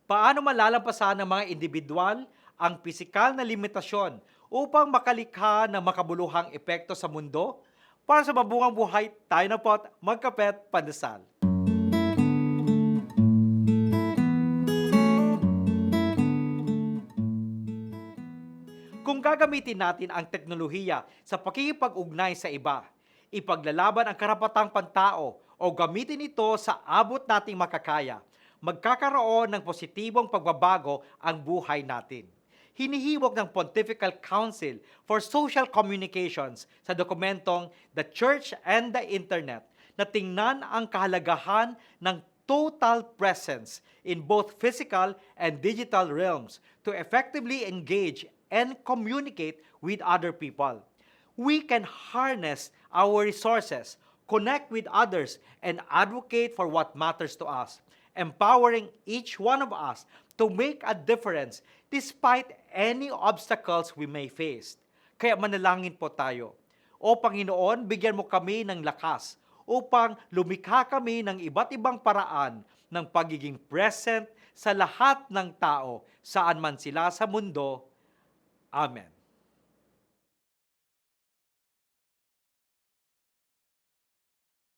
Paano malalampasan ng mga individual ang pisikal na limitasyon upang makalikha ng makabuluhang epekto sa mundo? Para sa mabuhay buhay, tayo na po't magkapet pandesal. Kung gagamitin natin ang teknolohiya sa pakikipag-ugnay sa iba, ipaglalaban ang karapatang pantao o gamitin ito sa abot nating makakaya, magkakaroon ng positibong pagbabago ang buhay natin. Hinihiwag ng Pontifical Council for Social Communications sa dokumentong The Church and the Internet na tingnan ang kahalagahan ng total presence in both physical and digital realms to effectively engage and communicate with other people. We can harness our resources, connect with others, and advocate for what matters to us, empowering each one of us to make a difference despite any obstacles we may face. Kaya manalangin po tayo. O Panginoon, bigyan mo kami ng lakas upang lumikha kami ng iba't ibang paraan ng pagiging present sa lahat ng tao, saan man sila sa mundo. Amen.